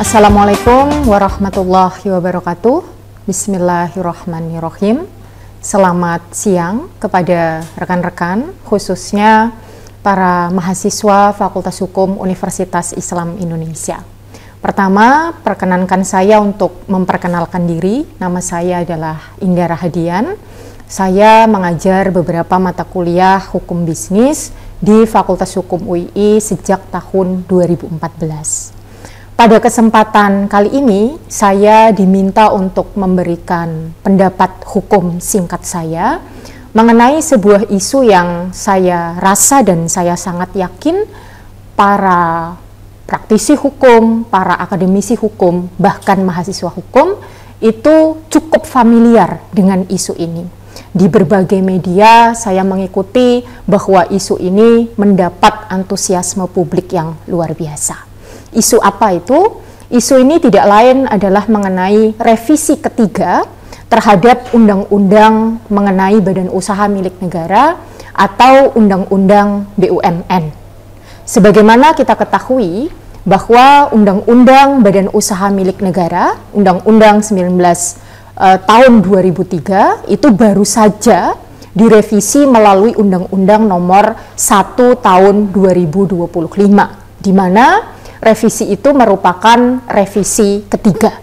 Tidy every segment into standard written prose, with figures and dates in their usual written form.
Assalamualaikum warahmatullahi wabarakatuh. Bismillahirrahmanirrahim. Selamat siang kepada rekan-rekan, khususnya para mahasiswa Fakultas Hukum Universitas Islam Indonesia. Pertama, perkenankan saya untuk memperkenalkan diri. Nama saya adalah Indah Rahadian. Saya mengajar beberapa mata kuliah hukum bisnis di Fakultas Hukum UI sejak tahun 2014. Pada kesempatan kali ini, saya diminta untuk memberikan pendapat hukum singkat saya mengenai sebuah isu yang saya rasa dan saya sangat yakin para praktisi hukum, para akademisi hukum, bahkan mahasiswa hukum itu cukup familiar dengan isu ini. Di berbagai media saya mengikuti bahwa isu ini mendapat antusiasme publik yang luar biasa. Isu apa itu? Isu ini tidak lain adalah mengenai revisi ketiga terhadap undang-undang mengenai badan usaha milik negara atau undang-undang BUMN. Sebagaimana kita ketahui bahwa undang-undang badan usaha milik negara, undang-undang 19 tahun 2003 itu baru saja direvisi melalui undang-undang nomor 1 tahun 2025, di mana revisi itu merupakan revisi ketiga.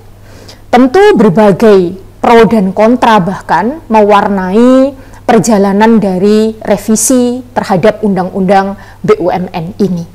Tentu berbagai pro dan kontra bahkan mewarnai perjalanan dari revisi terhadap undang-undang BUMN ini.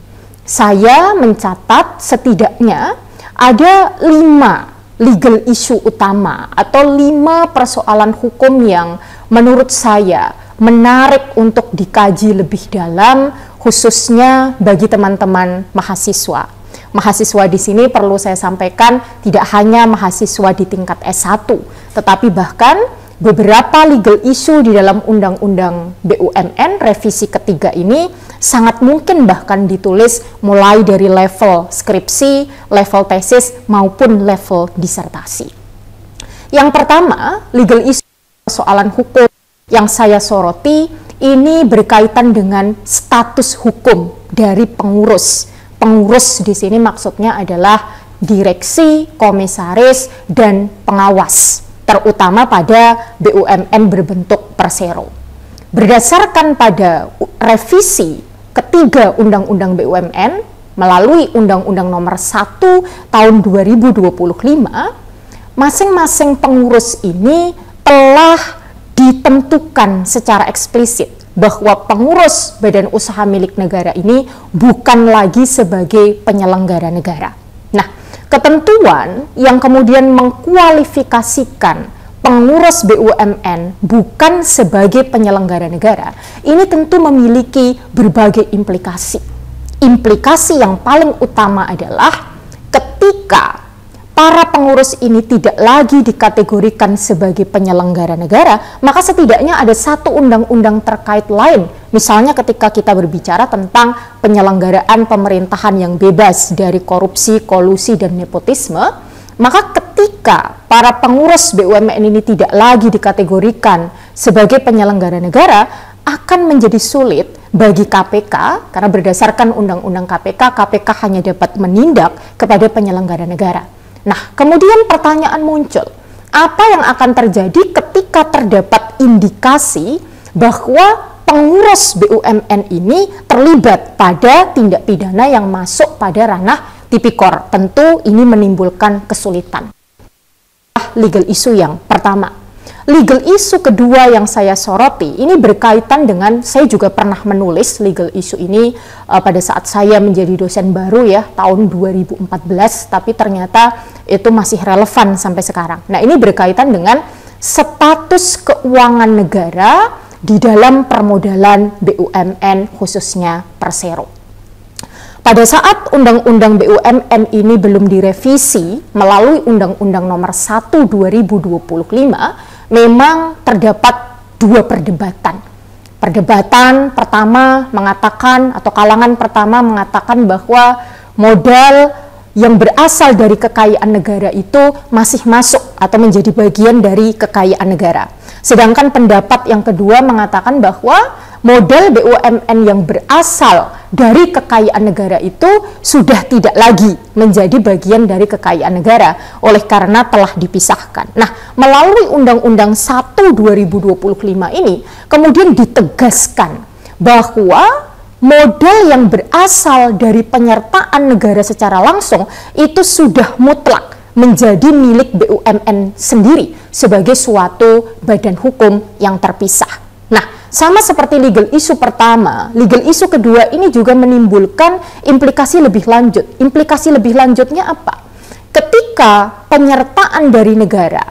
Saya mencatat setidaknya ada 5 legal issue utama atau 5 persoalan hukum yang menurut saya menarik untuk dikaji lebih dalam, khususnya bagi teman-teman mahasiswa. Mahasiswa di sini perlu saya sampaikan tidak hanya mahasiswa di tingkat S1, tetapi bahkan beberapa legal issue di dalam undang-undang BUMN revisi ketiga ini sangat mungkin bahkan ditulis mulai dari level skripsi, level tesis maupun level disertasi. Yang pertama, legal issue persoalan hukum yang saya soroti ini berkaitan dengan status hukum dari pengurus. Pengurus di sini maksudnya adalah direksi, komisaris, dan pengawas, terutama pada BUMN berbentuk persero. Berdasarkan pada revisi ketiga Undang-Undang BUMN melalui Undang-Undang nomor 1 tahun 2025, masing-masing pengurus ini telah ditentukan secara eksplisit bahwa pengurus badan usaha milik negara ini bukan lagi sebagai penyelenggara negara. Nah, ketentuan yang kemudian mengkualifikasikan pengurus BUMN bukan sebagai penyelenggara negara, ini tentu memiliki berbagai implikasi. Implikasi yang paling utama adalah ketika para pengurus ini tidak lagi dikategorikan sebagai penyelenggara negara, maka setidaknya ada satu undang-undang terkait lain. Misalnya ketika kita berbicara tentang penyelenggaraan pemerintahan yang bebas dari korupsi, kolusi, dan nepotisme, maka ketika para pengurus BUMN ini tidak lagi dikategorikan sebagai penyelenggara negara, akan menjadi sulit bagi KPK, karena berdasarkan undang-undang KPK, KPK hanya dapat menindak kepada penyelenggara negara. Nah, kemudian pertanyaan muncul, apa yang akan terjadi ketika terdapat indikasi bahwa pengurus BUMN ini terlibat pada tindak pidana yang masuk pada ranah tipikor? Tentu ini menimbulkan kesulitan. Legal issue yang pertama. Legal issue kedua yang saya soroti ini berkaitan dengan, saya juga pernah menulis legal issue ini pada saat saya menjadi dosen baru ya, tahun 2014, tapi ternyata itu masih relevan sampai sekarang. Nah, ini berkaitan dengan status keuangan negara di dalam permodalan BUMN khususnya persero. Pada saat Undang-Undang BUMN ini belum direvisi melalui Undang-Undang nomor 1 2025, memang terdapat dua perdebatan. Perdebatan pertama mengatakan, atau kalangan pertama mengatakan bahwa modal yang berasal dari kekayaan negara itu masih masuk atau menjadi bagian dari kekayaan negara. Sedangkan pendapat yang kedua mengatakan bahwa modal BUMN yang berasal dari kekayaan negara itu sudah tidak lagi menjadi bagian dari kekayaan negara oleh karena telah dipisahkan. Nah, melalui Undang-Undang 1 2025 ini kemudian ditegaskan bahwa modal yang berasal dari penyertaan negara secara langsung itu sudah mutlak menjadi milik BUMN sendiri sebagai suatu badan hukum yang terpisah. Nah, sama seperti legal issue pertama, legal issue kedua ini juga menimbulkan implikasi lebih lanjut. Implikasi lebih lanjutnya apa? Ketika penyertaan dari negara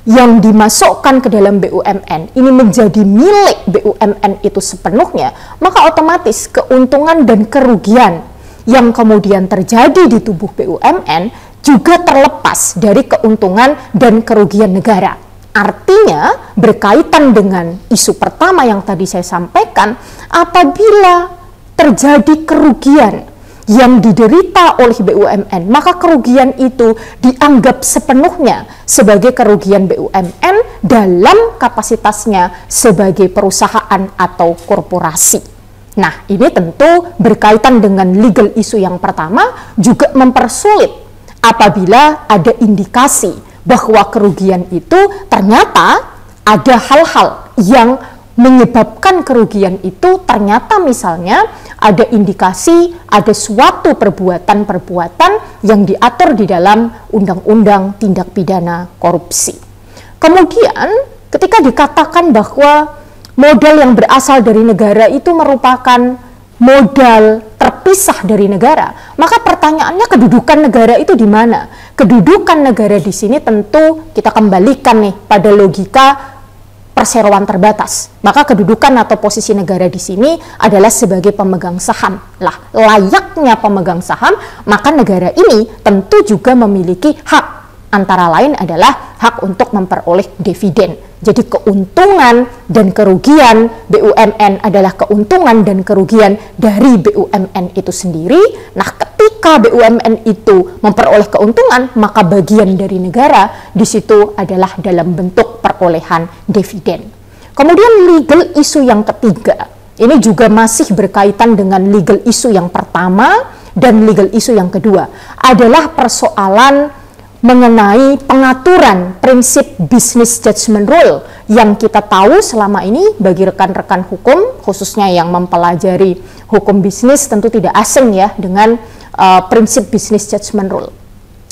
yang dimasukkan ke dalam BUMN ini menjadi milik BUMN itu sepenuhnya, maka otomatis keuntungan dan kerugian yang kemudian terjadi di tubuh BUMN juga terlepas dari keuntungan dan kerugian negara. Artinya, berkaitan dengan isu pertama yang tadi saya sampaikan, apabila terjadi kerugian yang diderita oleh BUMN, maka kerugian itu dianggap sepenuhnya sebagai kerugian BUMN dalam kapasitasnya sebagai perusahaan atau korporasi. Nah, ini tentu berkaitan dengan legal issue yang pertama, juga mempersulit apabila ada indikasi bahwa kerugian itu ternyata ada hal-hal yang menyebabkan kerugian itu, ternyata misalnya ada indikasi ada suatu perbuatan-perbuatan yang diatur di dalam Undang-Undang Tindak Pidana Korupsi. Kemudian ketika dikatakan bahwa modal yang berasal dari negara itu merupakan modal terpisah dari negara, maka pertanyaannya kedudukan negara itu di mana? Kedudukan negara di sini tentu kita kembalikan nih pada logika perseroan terbatas. Maka kedudukan atau posisi negara di sini adalah sebagai pemegang saham. Lah, layaknya pemegang saham, maka negara ini tentu juga memiliki hak. Antara lain adalah hak untuk memperoleh dividen. Jadi keuntungan dan kerugian BUMN adalah keuntungan dan kerugian dari BUMN itu sendiri. Nah, ketika BUMN itu memperoleh keuntungan, maka bagian dari negara di situ adalah dalam bentuk perolehan dividen. Kemudian legal issue yang ketiga, ini juga masih berkaitan dengan legal issue yang pertama dan legal issue yang kedua, adalah persoalan mengenai pengaturan prinsip business judgment rule yang kita tahu selama ini bagi rekan-rekan hukum, khususnya yang mempelajari hukum bisnis, tentu tidak asing ya dengan prinsip business judgment rule.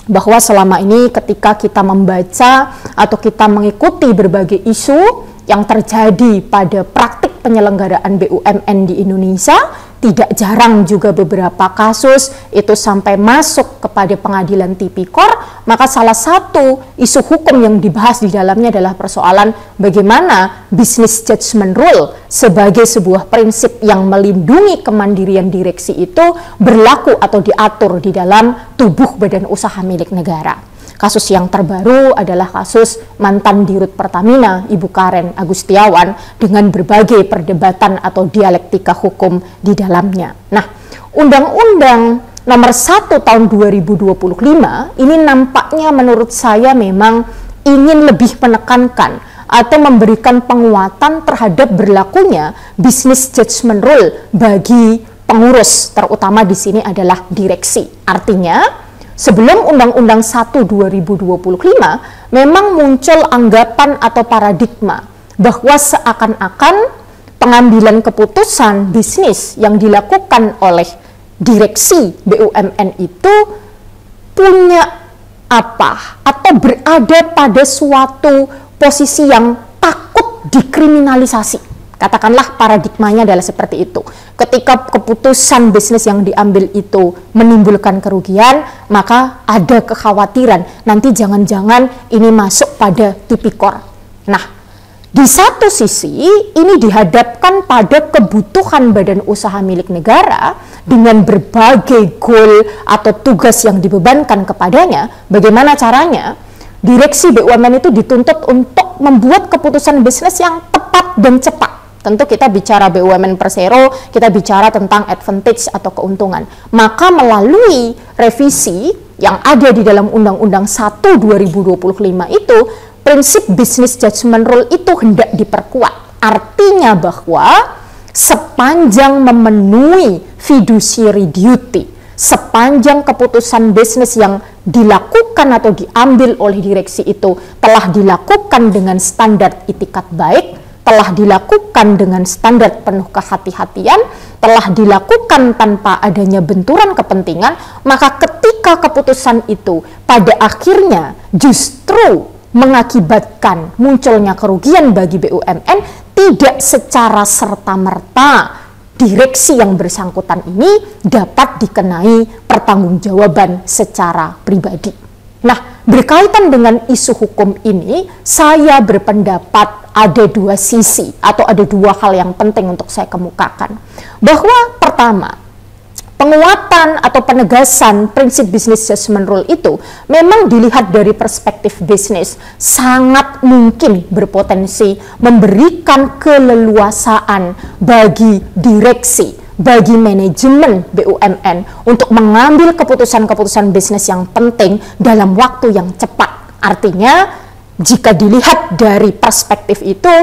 Bahwa selama ini ketika kita membaca atau kita mengikuti berbagai isu yang terjadi pada praktik penyelenggaraan BUMN di Indonesia, tidak jarang juga beberapa kasus itu sampai masuk kepada pengadilan tipikor, maka salah satu isu hukum yang dibahas di dalamnya adalah persoalan bagaimana business judgment rule sebagai sebuah prinsip yang melindungi kemandirian direksi itu berlaku atau diatur di dalam tubuh badan usaha milik negara. Kasus yang terbaru adalah kasus mantan Dirut Pertamina, Ibu Karen Agustiawan, dengan berbagai perdebatan atau dialektika hukum di dalamnya. Nah, Undang-Undang Nomor 1 Tahun 2025 ini nampaknya menurut saya memang ingin lebih menekankan atau memberikan penguatan terhadap berlakunya business judgment rule bagi pengurus, terutama di sini adalah direksi. Artinya, sebelum Undang-Undang 1 2025 memang muncul anggapan atau paradigma bahwa seakan-akan pengambilan keputusan bisnis yang dilakukan oleh direksi BUMN itu punya apa atau berada pada suatu posisi yang takut dikriminalisasi. Katakanlah paradigmanya adalah seperti itu. Ketika keputusan bisnis yang diambil itu menimbulkan kerugian, maka ada kekhawatiran nanti jangan-jangan ini masuk pada tipikor. Nah, di satu sisi ini dihadapkan pada kebutuhan badan usaha milik negara dengan berbagai goal atau tugas yang dibebankan kepadanya. Bagaimana caranya? Direksi BUMN itu dituntut untuk membuat keputusan bisnis yang tepat dan cepat. Tentu kita bicara BUMN Persero, kita bicara tentang advantage atau keuntungan. Maka melalui revisi yang ada di dalam Undang-Undang 1 2025 itu, prinsip business judgment rule itu hendak diperkuat. Artinya bahwa sepanjang memenuhi fiduciary duty, sepanjang keputusan bisnis yang dilakukan atau diambil oleh direksi itu telah dilakukan dengan standar itikat baik, telah dilakukan dengan standar penuh kehati-hatian, telah dilakukan tanpa adanya benturan kepentingan, maka ketika keputusan itu pada akhirnya justru mengakibatkan munculnya kerugian bagi BUMN, tidak secara serta-merta direksi yang bersangkutan ini dapat dikenai pertanggungjawaban secara pribadi. Nah, berkaitan dengan isu hukum ini, saya berpendapat ada dua sisi atau ada dua hal yang penting untuk saya kemukakan. Bahwa pertama, penguatan atau penegasan prinsip business judgment rule itu memang dilihat dari perspektif bisnis sangat mungkin berpotensi memberikan keleluasaan bagi direksi, bagi manajemen BUMN untuk mengambil keputusan-keputusan bisnis yang penting dalam waktu yang cepat. Artinya, jika dilihat dari perspektif itu,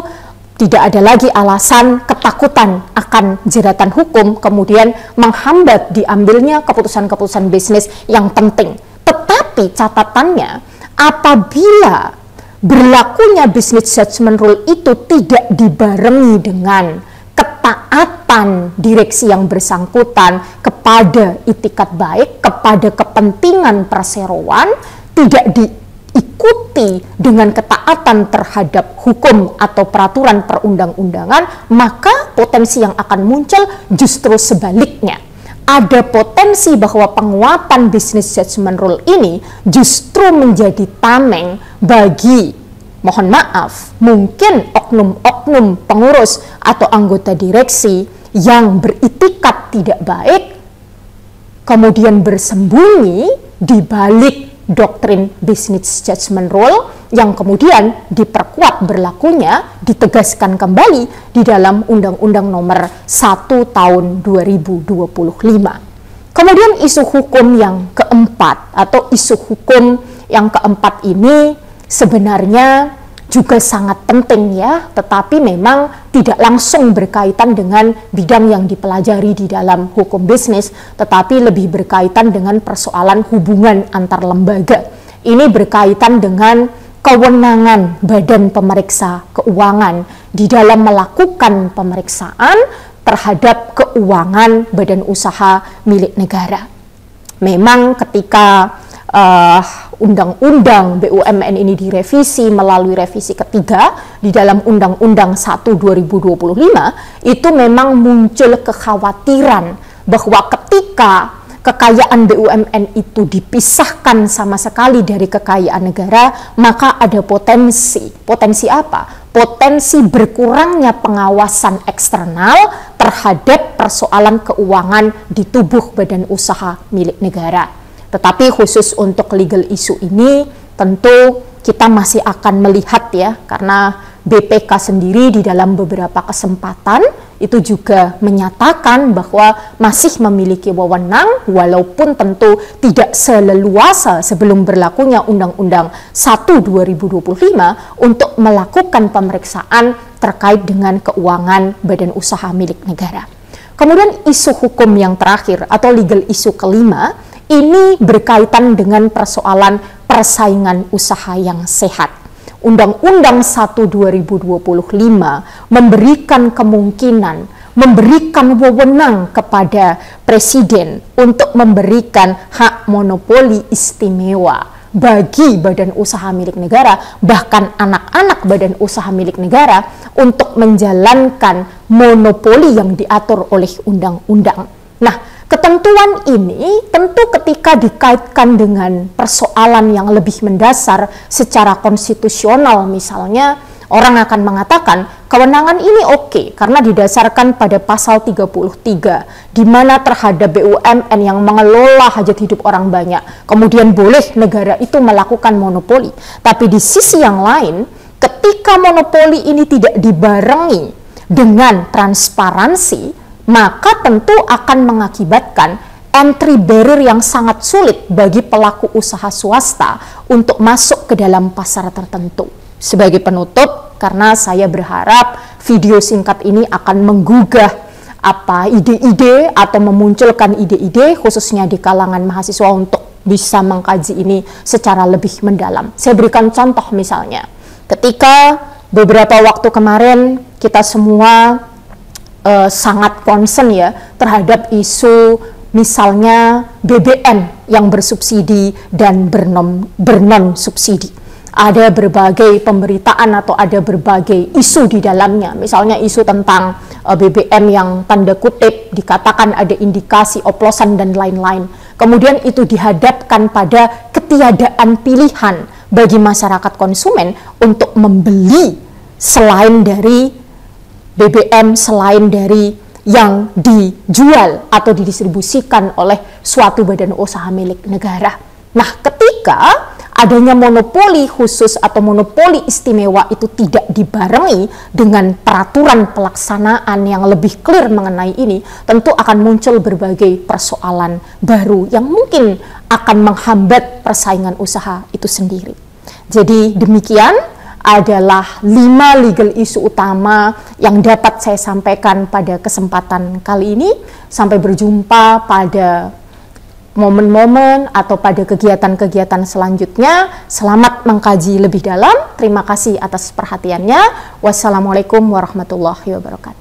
tidak ada lagi alasan ketakutan akan jeratan hukum kemudian menghambat diambilnya keputusan-keputusan bisnis yang penting. Tetapi catatannya, apabila berlakunya business judgment rule itu tidak dibarengi dengan ketaatan direksi yang bersangkutan kepada itikat baik, kepada kepentingan perseroan, tidak diikuti dengan ketaatan terhadap hukum atau peraturan perundang-undangan, maka potensi yang akan muncul justru sebaliknya. Ada potensi bahwa penguatan business judgment rule ini justru menjadi tameng bagi, mohon maaf, mungkin oknum-oknum pengurus atau anggota direksi yang beritikat tidak baik, kemudian bersembunyi di balik doktrin business judgment rule yang kemudian diperkuat berlakunya, ditegaskan kembali di dalam Undang-Undang Nomor 1 Tahun 2025. Kemudian isu hukum yang keempat atau isu hukum yang keempat ini sebenarnya juga sangat penting ya, tetapi memang tidak langsung berkaitan dengan bidang yang dipelajari di dalam hukum bisnis, tetapi lebih berkaitan dengan persoalan hubungan antar lembaga. Ini berkaitan dengan kewenangan Badan Pemeriksa Keuangan di dalam melakukan pemeriksaan terhadap keuangan badan usaha milik negara. Memang ketika Undang-Undang BUMN ini direvisi melalui revisi ketiga di dalam Undang-Undang 1 2025, itu memang muncul kekhawatiran bahwa ketika kekayaan BUMN itu dipisahkan sama sekali dari kekayaan negara, maka ada potensi. Potensi apa? Potensi berkurangnya pengawasan eksternal terhadap persoalan keuangan di tubuh badan usaha milik negara. Tetapi khusus untuk legal issue ini tentu kita masih akan melihat ya, karena BPK sendiri di dalam beberapa kesempatan itu juga menyatakan bahwa masih memiliki wewenang walaupun tentu tidak seleluasa sebelum berlakunya Undang-Undang 1 2025 untuk melakukan pemeriksaan terkait dengan keuangan badan usaha milik negara. Kemudian isu hukum yang terakhir atau legal issue kelima, ini berkaitan dengan persoalan persaingan usaha yang sehat. Undang-Undang 1 2025 memberikan kemungkinan, memberikan wewenang kepada Presiden untuk memberikan hak monopoli istimewa bagi badan usaha milik negara, bahkan anak-anak badan usaha milik negara untuk menjalankan monopoli yang diatur oleh undang-undang. Nah, ketentuan ini tentu ketika dikaitkan dengan persoalan yang lebih mendasar secara konstitusional misalnya, orang akan mengatakan kewenangan ini oke karena didasarkan pada pasal 33 di mana terhadap BUMN yang mengelola hajat hidup orang banyak, kemudian boleh negara itu melakukan monopoli. Tapi di sisi yang lain, ketika monopoli ini tidak dibarengi dengan transparansi, maka tentu akan mengakibatkan entry barrier yang sangat sulit bagi pelaku usaha swasta untuk masuk ke dalam pasar tertentu. sebagai penutup, karena saya berharap video singkat ini akan menggugah ide-ide atau memunculkan ide-ide khususnya di kalangan mahasiswa untuk bisa mengkaji ini secara lebih mendalam. Saya berikan contoh misalnya, ketika beberapa waktu kemarin kita semua sangat concern ya terhadap isu misalnya BBM yang bersubsidi dan bernon subsidi. Ada berbagai pemberitaan atau ada berbagai isu di dalamnya, misalnya isu tentang BBM yang tanda kutip dikatakan ada indikasi oplosan dan lain-lain. Kemudian itu dihadapkan pada ketiadaan pilihan bagi masyarakat konsumen untuk membeli selain dari BBM, selain dari yang dijual atau didistribusikan oleh suatu badan usaha milik negara. Nah, ketika adanya monopoli khusus atau monopoli istimewa itu tidak dibarengi dengan peraturan pelaksanaan yang lebih clear mengenai ini, tentu akan muncul berbagai persoalan baru yang mungkin akan menghambat persaingan usaha itu sendiri. Jadi demikian adalah 5 legal issue utama yang dapat saya sampaikan pada kesempatan kali ini. Sampai berjumpa pada momen-momen atau pada kegiatan-kegiatan selanjutnya. Selamat mengkaji lebih dalam. Terima kasih atas perhatiannya. Wassalamualaikum warahmatullahi wabarakatuh.